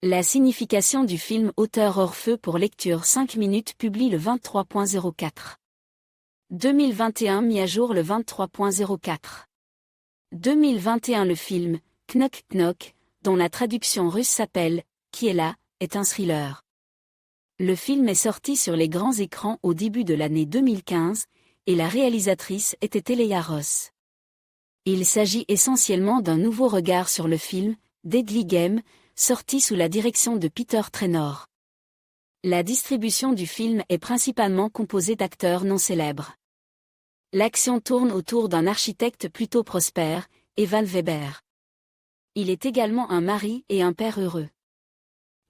La signification du film Auteur hors feu pour lecture 5 minutes publie le 23.04. 2021 mis à jour le 23.04. 2021 Le film, Knock Knock, dont la traduction russe s'appelle « Qui est là ?», est un thriller. Le film est sorti sur les grands écrans au début de l'année 2015, et la réalisatrice était Teleya Ross. Il s'agit essentiellement d'un nouveau regard sur le film, Deadly Game, sorti sous la direction de Peter Traynor. La distribution du film est principalement composée d'acteurs non célèbres. L'action tourne autour d'un architecte plutôt prospère, Evan Weber. Il est également un mari et un père heureux.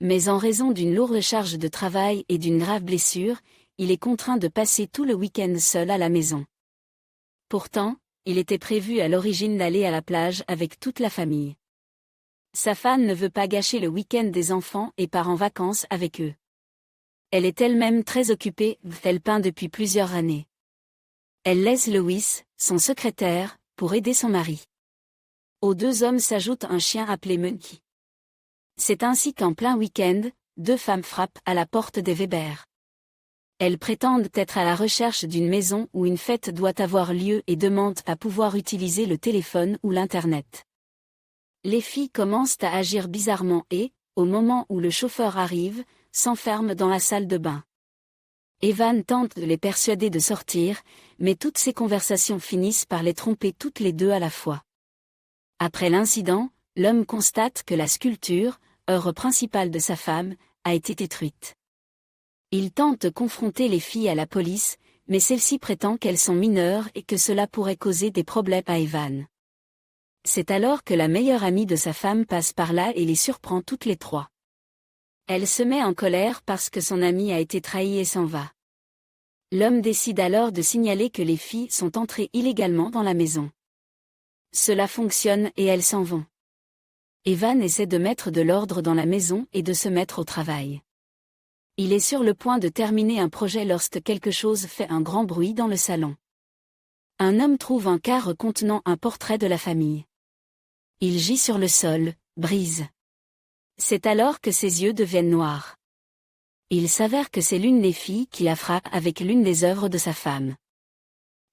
Mais en raison d'une lourde charge de travail et d'une grave blessure, il est contraint de passer tout le week-end seul à la maison. Pourtant, il était prévu à l'origine d'aller à la plage avec toute la famille. Sa femme ne veut pas gâcher le week-end des enfants et part en vacances avec eux. Elle est elle-même très occupée, elle peint depuis plusieurs années. Elle laisse Lewis, son secrétaire, pour aider son mari. Aux deux hommes s'ajoute un chien appelé Monkey. C'est ainsi qu'en plein week-end, deux femmes frappent à la porte des Weber. Elles prétendent être à la recherche d'une maison où une fête doit avoir lieu et demandent à pouvoir utiliser le téléphone ou l'Internet. Les filles commencent à agir bizarrement et, au moment où le chauffeur arrive, s'enferment dans la salle de bain. Evan tente de les persuader de sortir, mais toutes ces conversations finissent par les tromper toutes les deux à la fois. Après l'incident, l'homme constate que la sculpture, œuvre principale de sa femme, a été détruite. Il tente de confronter les filles à la police, mais celle-ci prétend qu'elles sont mineures et que cela pourrait causer des problèmes à Evan. C'est alors que la meilleure amie de sa femme passe par là et les surprend toutes les trois. Elle se met en colère parce que son amie a été trahie et s'en va. L'homme décide alors de signaler que les filles sont entrées illégalement dans la maison. Cela fonctionne et elles s'en vont. Evan essaie de mettre de l'ordre dans la maison et de se mettre au travail. Il est sur le point de terminer un projet lorsque quelque chose fait un grand bruit dans le salon. Un homme trouve un cadre contenant un portrait de la famille. Il gît sur le sol, brise. C'est alors que ses yeux deviennent noirs. Il s'avère que c'est l'une des filles qui la frappe avec l'une des œuvres de sa femme.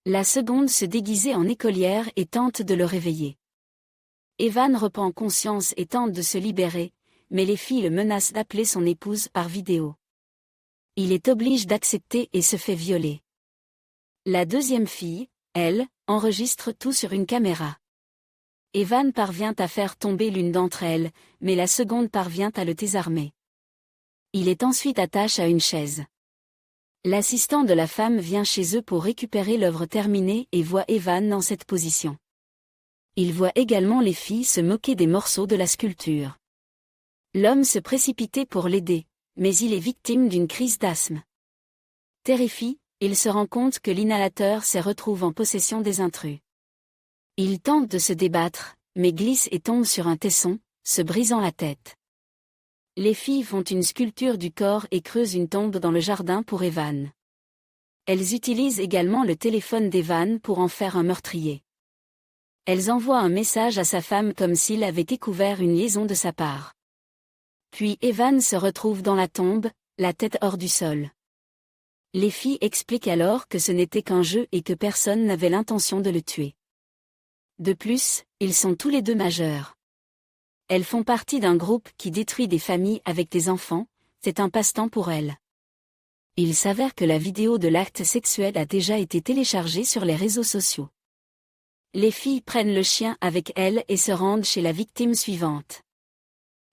La seconde se déguisait en écolière et tente de le réveiller. Evan reprend conscience et tente de se libérer, mais les filles le menacent d'appeler son épouse par vidéo. Il est obligé d'accepter et se fait violer. La deuxième fille, elle, enregistre tout sur une caméra. Evan parvient à faire tomber l'une d'entre elles, mais la seconde parvient à le désarmer. Il est ensuite attaché à une chaise. L'assistant de la femme vient chez eux pour récupérer l'œuvre terminée et voit Evan dans cette position. Il voit également les filles se moquer des morceaux de la sculpture. L'homme se précipite pour l'aider, mais il est victime d'une crise d'asthme. Terrifié, il se rend compte que l'inhalateur se retrouve en possession des intrus. Il tente de se débattre, mais glisse et tombe sur un tesson, se brisant la tête. Les filles font une sculpture du corps et creusent une tombe dans le jardin pour Evan. Elles utilisent également le téléphone d'Evan pour en faire un meurtrier. Elles envoient un message à sa femme comme s'il avait découvert une liaison de sa part. Puis Evan se retrouve dans la tombe, la tête hors du sol. Les filles expliquent alors que ce n'était qu'un jeu et que personne n'avait l'intention de le tuer. De plus, ils sont tous les deux majeurs. Elles font partie d'un groupe qui détruit des familles avec des enfants, c'est un passe-temps pour elles. Il s'avère que la vidéo de l'acte sexuel a déjà été téléchargée sur les réseaux sociaux. Les filles prennent le chien avec elles et se rendent chez la victime suivante.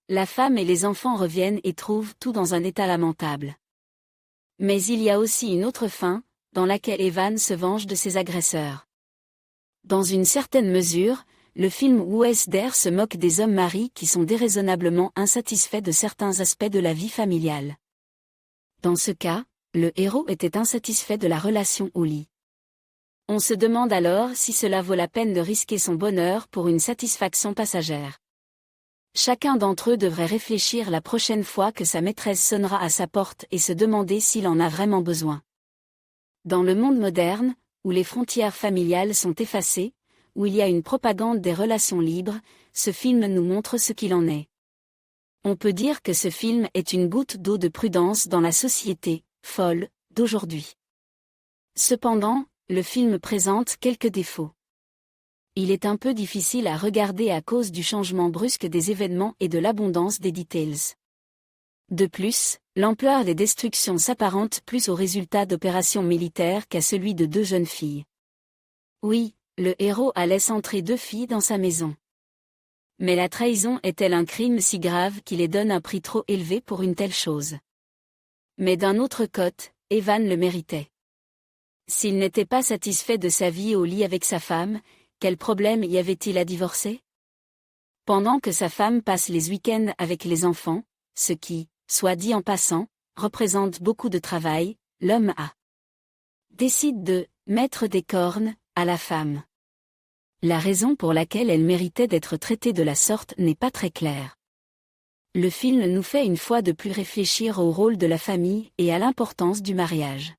La femme et les enfants reviennent et trouvent tout dans un état lamentable. Mais il y a aussi une autre fin, dans laquelle Evan se venge de ses agresseurs. Dans une certaine mesure, le film Wesder se moque des hommes mariés qui sont déraisonnablement insatisfaits de certains aspects de la vie familiale. Dans ce cas, le héros était insatisfait de la relation au lit. On se demande alors si cela vaut la peine de risquer son bonheur pour une satisfaction passagère. Chacun d'entre eux devrait réfléchir la prochaine fois que sa maîtresse sonnera à sa porte et se demander s'il en a vraiment besoin. Dans le monde moderne, où les frontières familiales sont effacées, où il y a une propagande des relations libres, ce film nous montre ce qu'il en est. On peut dire que ce film est une goutte d'eau de prudence dans la société, folle, d'aujourd'hui. Cependant, le film présente quelques défauts. Il est un peu difficile à regarder à cause du changement brusque des événements et de l'abondance des details. De plus, l'ampleur des destructions s'apparente plus au résultat d'opérations militaires qu'à celui de 2 jeunes filles. Oui, le héros laisse entrer 2 filles dans sa maison. Mais la trahison est-elle un crime si grave qu'il les donne un prix trop élevé pour une telle chose? Mais d'un autre côté, Evan le méritait. S'il n'était pas satisfait de sa vie au lit avec sa femme, quel problème y avait-il à divorcer? Pendant que sa femme passe les week-ends avec les enfants, ce qui, soit dit en passant, représente beaucoup de travail, l'homme décide de mettre des cornes à la femme. La raison pour laquelle elle méritait d'être traitée de la sorte n'est pas très claire. Le film nous fait une fois de plus réfléchir au rôle de la famille et à l'importance du mariage.